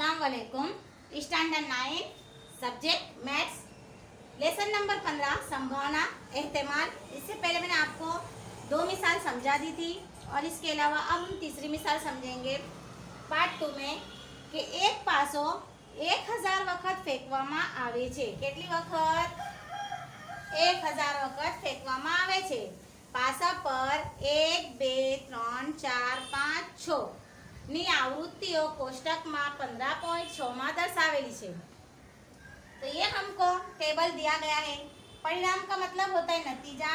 अस्सलाम वालेकुम। Standard 9 subject maths lesson number 15 संभावना एहतिमाल। इससे पहले मैंने आपको 2 मिसाल समझा दी थी और इसके अलावा अब हम तीसरी मिसाल समझेंगे पार्ट 2 में कि एक पासो 1000 वखत फेंकवामां आवे छे। કેટલી વખત? 1000 વખત ફેંકવામાં આવે છે। પાસા પર 1 2 3 4 5 6 ની आवृत्तियों कोष्टक में 15.6 में दर्शावेली है। तो ये हमको टेबल दिया गया है। परिणाम का मतलब होता है नतीजा।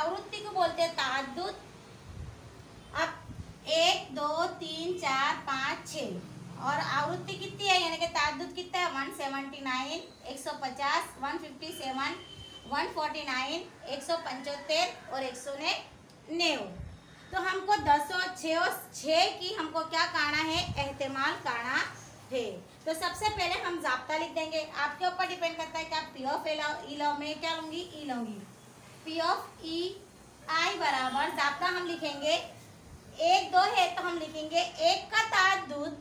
आवृत्ति को बोलते हैं ताद्दुद। अब 1 2 3 4 5 6 और आवृत्ति कितनी है यानी कि ताद्दुद कितना है 179 150 157 149 175 और 190। तो हमको 10 और 6 की हमको क्या काढ़ना है? एहतिमाल काढ़ना है। तो सबसे पहले हम जाब्ता लिख देंगे। आपके ऊपर डिपेंड करता है कि आप पी ऑफ ई लो। मैं क्या लूंगी? ई लूंगी। पी ऑफ ई आई बराबर जाब्ता हम लिखेंगे 1 2 है तो हम लिखेंगे 1 का ताद्दुद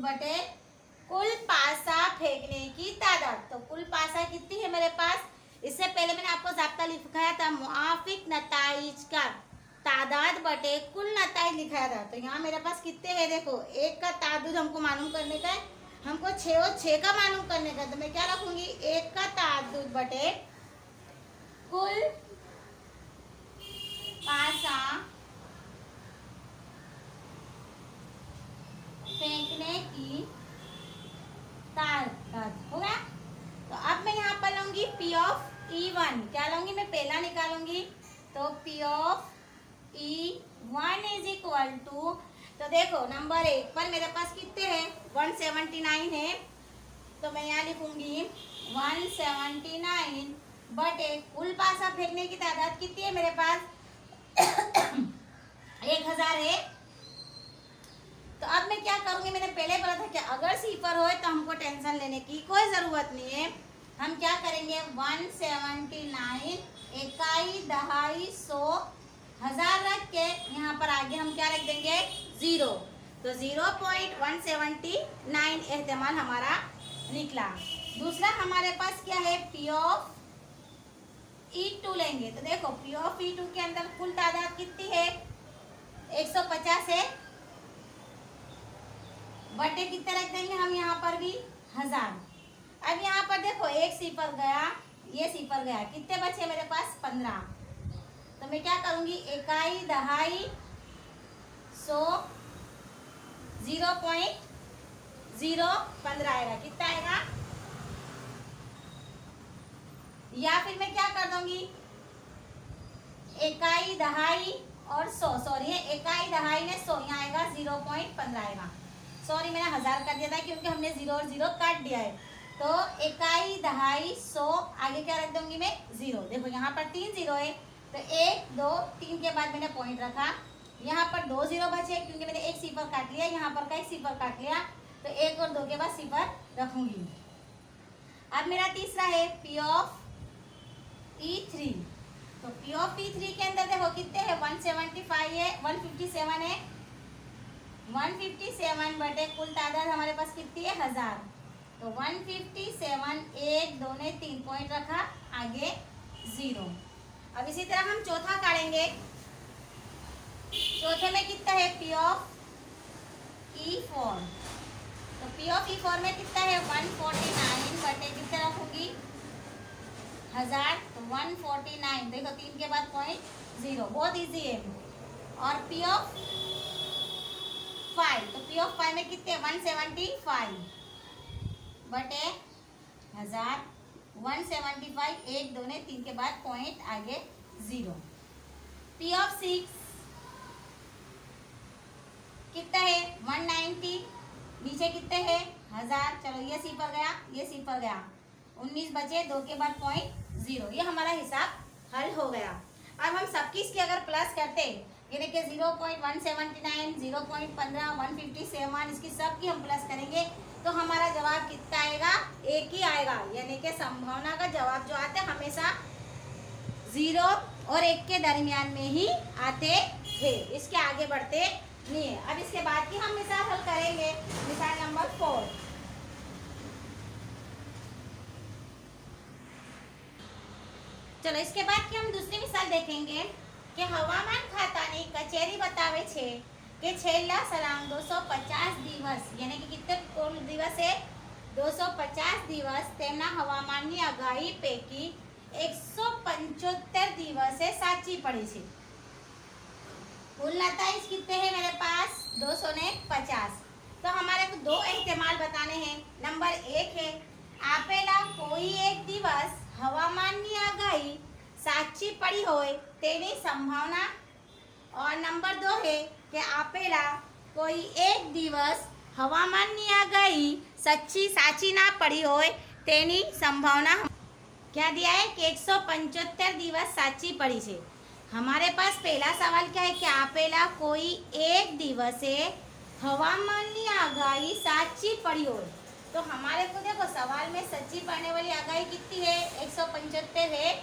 बटे कुल पासा फेंकने की तादाद। तो कुल पासा कितनी है मेरे पास? इससे पहले मैंने आपको जाब्ता लिखाया था मुआफिक नताइज का तादाद बटे कुल नताइज लिखाया था। तो यहाँ मेरे पास कितने हैं? देखो 1 का ताद्दुद हमको मालूम करने का है, हमको 6 और 6 का मालूम करने का। तो मैं क्या रखूंगी? 1 का ताद्दुद बटे कुल पासा फेंकने की तादाद हो गया। तो अब मैं यहाँ पर लूंगी पी ऑफ E1। क्या लूंगी? मैं पहला निकालूंगी। तो P of E1 is equal to, तो देखो नंबर 1 पर मेरे पास कितने हैं? 179 है। तो मैं यहाँ लिखूंगी 179 बटे कुल पासा फेंकने की तादाद कितनी है मेरे पास? 1000 है। तो अब मैं क्या करूंगी? मैंने पहले बोला था कि अगर सिफर हो तो हमको टेंशन लेने की कोई जरूरत नहीं है। हम क्या करेंगे? 179 इकाई दहाई 100 1000 रख के यहाँ पर आगे हम क्या रख देंगे? 0। तो 0.179 एहतिमाल हमारा निकला। दूसरा हमारे पास क्या है? पी ऑफ E2 लेंगे। तो देखो पी ऑफ E2 के अंदर कुल तादाद कितनी है? 150 है बटे कितने रख देंगे हम यहाँ पर भी? 1000। अब यहाँ पर देखो एक सिफर गया, ये सिफर गया, कितने बचे मेरे पास? 15। तो मैं क्या करूंगी? इकाई दहाई 100 0.015 आएगा। कितना आएगा? या फिर मैं क्या कर दूंगी? इकाई दहाई और 100 सॉरी है इकाई दहाई में 100 यहाँ आएगा 0.15 आएगा। सॉरी मैंने 1000 कर दिया था क्योंकि हमने 0 और 0 काट दिया है। तो इकाई दहाई 100 आगे क्या रख दूंगी मैं? 0। देखो यहाँ पर 3 0 है तो 1 2 3 के बाद मैंने पॉइंट रखा। यहाँ पर 2 0 बचे क्योंकि मैंने एक सिफर काट लिया, यहाँ पर का एक सिफर काट लिया। तो 1 और 2 के बाद सिफर रखूंगी। अब मेरा तीसरा है पी ऑफ E3। तो पी ऑफ E3 के अंदर देखो कितने हैं? 175 है 157 है। 157 बटे कुल तादाद हमारे पास कितनी है? 1000। तो 157 1 2 ने 3 पॉइंट रखा, आगे 0। अब इसी तरह हम चौथा काटेंगे। चौथे में कितना है? P of E4। तो पी ऑफ E4 में कितना है? 149 बटे कितने रखूंगी? 1000। तो 149 देखो 3 के बाद पॉइंट 0, बहुत इजी है। और पी ऑफ 5, तो पी ऑफ 5 में कितने? 175 बटे 1000 175 1 2 ने 3 के बाद पॉइंट आगे 0। पी ऑफ 6 कितना है? 190 नीचे कितने है? 1000। चलो ये सिफर गया, ये सिफर गया, 19 बचे 2 के बाद पॉइंट 0। ये हमारा हिसाब हल हो गया। अब हम सबकी इसकी अगर प्लस करते यानी कि 0.179 0.15 157 इसकी सब की हम प्लस करेंगे तो हमारा जवाब कितना आएगा? 1 ही आएगा। यानी कि संभावना का जवाब जो आता है हमेशा 0 और 1 के दरमियान में ही आते थे। इसके आगे बढ़ते नहीं है। अब इसके बाद की हम मिसाल हल करेंगे, मिसाल नंबर 4। चलो इसके बाद की हम दूसरी मिसाल देखेंगे कि हवामान खातानी कचेरी बतावे छे कि छेल्ला सलांग 250 दिवस यानी कि कितने कुल दिवस है 250 दिवस तेमना हवामाननी आगाही पैकी 175 दिवसे साची पड़ी छे। कुल नताइज कितने हैं मेरे पास 250। तो हमारे को दो एहतिमाल बताने हैं। नंबर 1 है आपेला कोई एक दिवस हवामाननी आगाही साची पड़ी होय तेनी संभावना, और नंबर 2 है कि आपेला कोई एक दिवस हवामाननी आगाही साची ना पड़ी होय तेनी संभावना। क्या दिया है कि 175 दिवस साची पड़ी है। हमारे पास पहला सवाल क्या है कि आपेला कोई एक दिवसे हवामाननी आगाही साची पड़ी हो। तो हमारे को देखो सवाल में सच्ची पड़ने वाली आगाही कितनी है 175 है।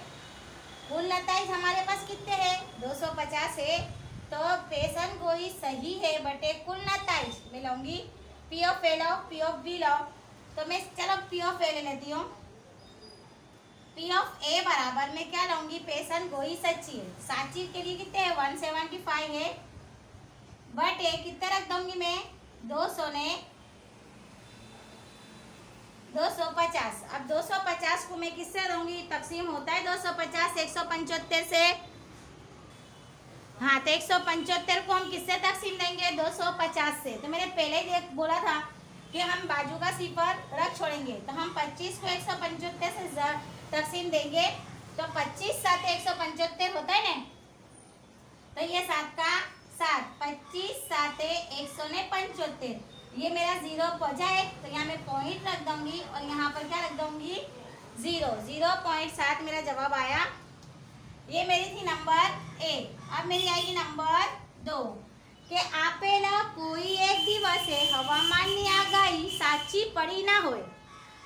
कुल नताइज हमारे पास कितने हैं 250 है। तो पेशन गोई सही है बटे कुल नताइज मैं लूँगी पी ऑफ ए लो पी ऑफ बी लो। तो मैं चलो पी ऑफ ए ले लेती हूँ। पी ऑफ ए बराबर में क्या लूँगी पेशन गोई सच्ची है। साची के लिए कितने है 175 है बट ए कितने रख दूंगी मैं 250। अब 250 को मैं किससे दूंगी तकसीम होता है 250 175 से। हाँ तो 175 को हम किससे तकसीम देंगे 250 से। तो मैंने पहले ही बोला था कि हम बाजू का सिफर रख छोड़ेंगे। तो हम 25 को 175 से तकसीम देंगे तो 25 7 175 होता है ना। तो ये 7 का 7 25 7 175 ये मेरा 0 पहुंचा है। तो यहाँ मैं पॉइंट रख दूंगी और यहाँ पर क्या रख दूंगी 0.7 मेरा जवाब आया। ये मेरी थी नंबर 1। अब मेरी आएगी नंबर 2 कि आपेला कोई एक दिवस है हवामाननी आगाही साची पड़ी ना होए।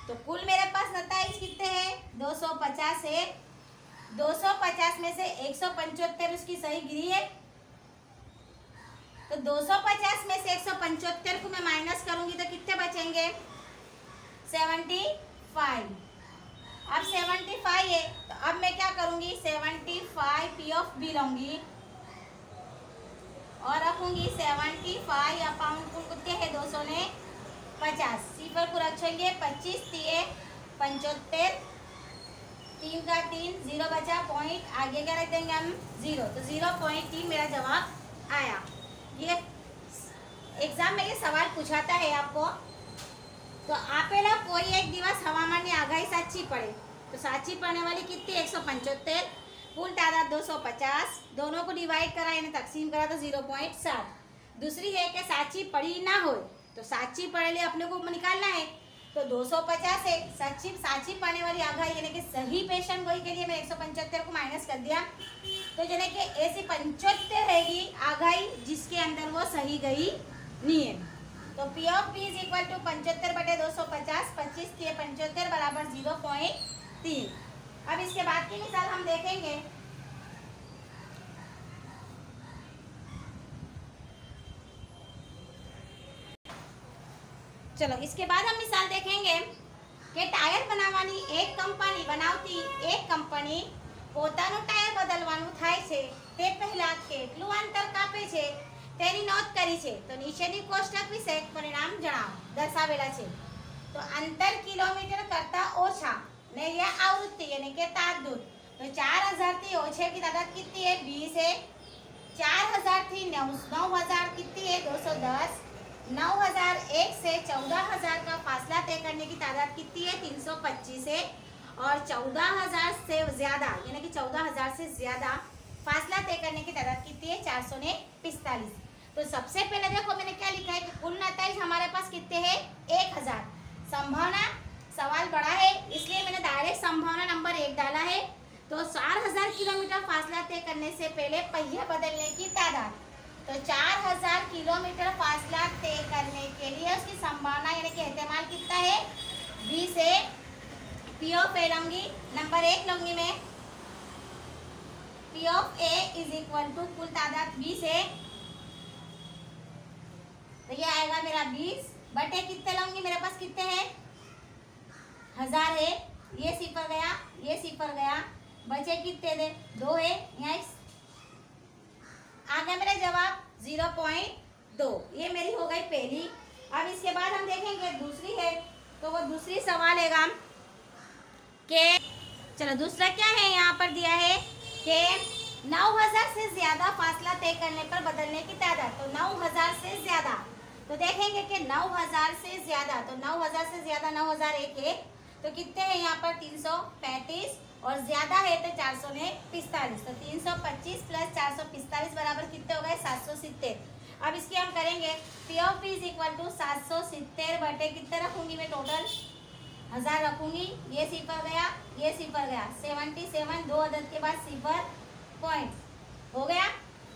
तो कुल मेरे पास नताइज कितने हैं 250 है। 250 में से 175 उसकी सही गिरी है। तो 250 में से 175 को मैं माइनस करूंगी तो कितने बचेंगे 75। अब 75 है तो अब मैं क्या करूंगी 75 पी ऑफ बी लूंगी और रखूंगी 75 अपाउंड कुल कितने है 250 सिफर को रखेंगे 25 75 3 का 3 0 बचा पॉइंट आगे क्या रख देंगे हम 0। तो 0.3 मेरा जवाब आया। ये एग्जाम में ये सवाल पूछाता है आपको। तो आपेला कोई एक दिवस हवामान आगाही साची पड़े तो साची पड़ने वाली कितनी 175 कुल तादाद 250 दोनों को डिवाइड करा यानी तकसीम करा तो 0.7। दूसरी है कि साची पड़ी ना हो तो साची पड़े अपने को निकालना है तो 250 है। साची पड़ने वाली आगाही यानी कि सही पेशन गोई के लिए मैं 175 को माइनस कर दिया तो यानी कि ऐसी 75 रहेगी आगाही जिसके अंदर वो सही गई नहीं है। तो P of P is equal to 75 बटे 250 25 75 बराबर 0.3। अब इसके बाद की मिसाल हम देखेंगे। चलो इसके बाद हम मिसाल देखेंगे कि टायर बनावानी एक कंपनी बनावती एक कंपनी પોતાનું ટાયર બદલવાનું થાય છે તે પહેલા કેટલું અંતર કાપે છે તેની નોંધ કરી છે। તો નીચેની કોષ્ટક વિશે પરિણામ જણાવો દર્શાવેલા છે। તો અંતર કિલોમીટર કરતા ઓછા ને ये आवृत्ति यानी कि तापदूत। तो 4000 थी ओछे की तादाद कितनी है 20 है। 4000 थी 9000 कितनी है 210। 9001 से 14000 का फासला तय करने की तादाद कितनी है 325 है। और 14000 से ज्यादा यानी कि 14000 से ज्यादा फासला तय करने की तादाद कितनी है 445। तो सबसे पहले देखो मैंने क्या लिखा है कि कुल नताइज हमारे पास कितने हैं 1000। संभावना सवाल बड़ा है इसलिए मैंने डायरेक्ट संभावना नंबर 1 डाला है। तो 4000 किलोमीटर फासला तय करने से पहले पहिया बदलने की तादाद। तो 4000 किलोमीटर फासला तय करने के लिए उसकी संभावना यानी कि एहतिमाल कितना है 20 है। पी ऑफ ए लूंगी नंबर 1 लूंगी मैं। P of A is equal to कुल तादाद 20 है ये आएगा मेरा 20 बटे कितने लाऊंगी, मेरे पास कितने हैं 1000 है, ये सिफर गया, ये सिफर गया, बचे कितने दे 2 है, यहाँ आ गया मेरा जवाब 0.2। ये मेरी हो गई पहली। अब इसके बाद हम देखेंगे दूसरी है, तो वो दूसरी सवाल है कि चलो दूसरा क्या है, यहाँ पर दिया है कि 9000 से ज्यादा फासला तय करने पर बदलने की तादाद। तो 9000 से ज्यादा, तो देखेंगे कि 9000 से ज्यादा, तो 9000 से ज्यादा 9001 है, तो कितने हैं यहाँ पर 335 और ज्यादा है तो 445। तो 325 प्लस 445 बराबर कितने हो गए 770। अब इसकी हम करेंगे P of P is equal to 770 बटे कितने रखूंगी मैं टोटल 1000 रखूंगी, ये सिफर गया, ये सिफर गया, 77 दो अदद के बाद सिफर पॉइंट हो गया।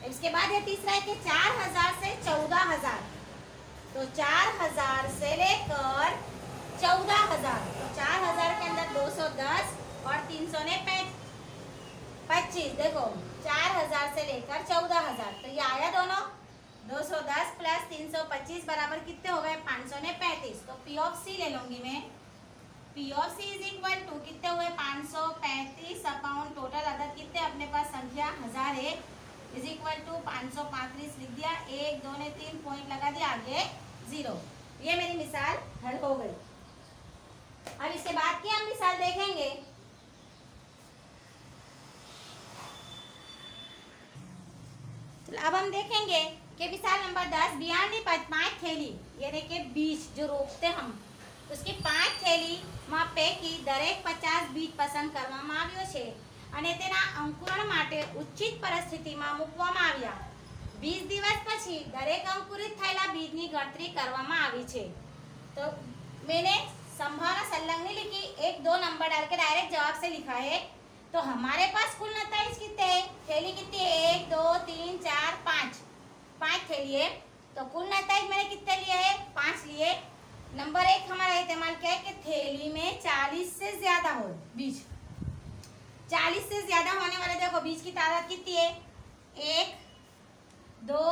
इसके बाद ये तीसरा है कि 4000 से 14000, तो 4000 से लेकर 14000, तो 4000 के अंदर 210 और 300 ने 25। देखो 4000 से लेकर 14000, तो ये आया दोनों 210 प्लस 325 बराबर कितने हो गए 535। तो P ऑफ C ले लूंगी मैं, P of C is equal to कितने हुए 535 अपॉन टोटल अदद कितने अपने पास संख्या 1000 है, इज इक्वल टू 535 लिख दिया, 1 2 ने 3 पॉइंट लगा दिया, आगे 0। ये मेरी मिसाल हल हो गई। अब इसके बाद की हम मिसाल देखेंगे। अब हम देखेंगे कि मिसाल नंबर 10 बियानी 5 थैली यानी कि बीज जो रोपते हम उसकी 5 थैली માં પૈકી દરેક 50 બીજ પસંદ કરવામાં આવ્યો છે અને તેના અંકુરણ માટે ઉચિત પરિસ્થિતિમાં મૂકવામાં આવ્યા। 20 દિવસ પછી દરેક અંકુરિત થયેલા બીજની ગણતરી કરવામાં આવી છે। तो मैंने संभावना संलग्न लिखी, 1 2 नंबर डाल के डायरेक्ट जवाब से लिखा है। तो हमारे पास कुल नताइज कितने हैं, थैली कितनी है 1 2 3 4 5 थैली है, तो कुल नताइज मैंने कितने लिए है 5 लिए। नंबर 1 हमारा इस्तेमाल क्या है कि थैली में 40 से ज्यादा हो बीज, 40 से ज्यादा होने वाले देखो बीज की तादाद कितनी है 1 2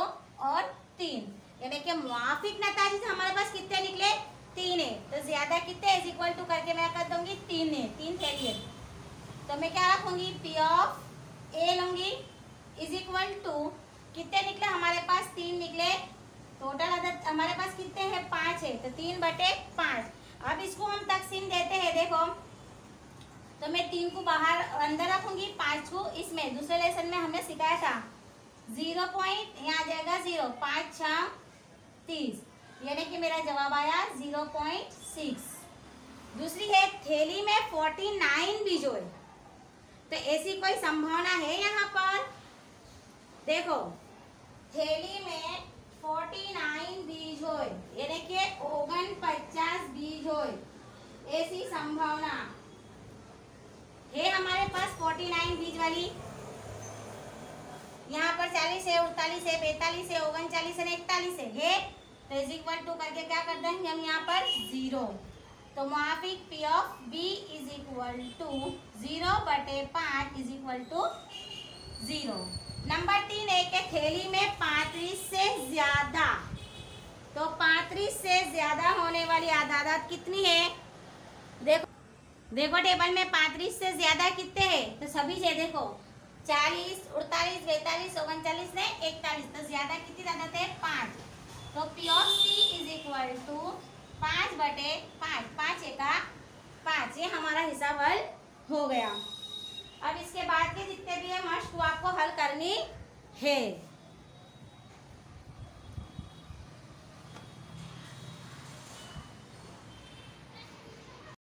और 3, यानी कि मुआफिक नताइज हमारे पास कितने निकले 3 है। तो ज्यादा कितने इज इक्वल टू करके मैं कर दूंगी 3 है, 3 थैली है, तो मैं क्या रखूंगी P ऑफ A लूंगी इज इक्वल टू कितने निकले हमारे पास 3 निकले, टोटल अदद हमारे पास कितने हैं 5 है, तो 3 बटे 5। अब इसको हम तकसीम देते हैं, देखो तो मैं 3 को बाहर अंदर रखूंगी, 5 को इसमें। दूसरे लेसन में हमने सिखाया था 0 पॉइंट यहाँ आ जाएगा 0, 5 6 30, यानी कि मेरा जवाब आया 0.6। दूसरी है थैली में 49 बीज हो, तो ऐसी कोई संभावना है यहाँ पर, देखो थैली में 49 बीज हो यानी कि 49 बीज हो, ऐसी संभावना है हमारे पास 49 बीज वाली। यहाँ पर 40 है 48 है 45 है 39 है 41 है, तो इज इक्वल टू करके क्या कर देंगे हम यहाँ पर 0। तो मुआफिक P of B is equal to 0 बटे 5 इज इक्वल टू 0। नंबर 3 है कि थैली में 35 से ज्यादा, तो 35 से ज्यादा होने वाली आदाद कितनी है, देखो टेबल में 35 से ज्यादा कितने हैं, तो सभी से देखो 40 48 42 39 ने 41, तो ज्यादा कितनी आदत है 5। तो P of C is equal to 5 बटे 5, 5 एका 5, ये हमारा हिसाब हल हो गया। अब इसके बाद के जितने भी है मश्क वो आपको हल करनी है।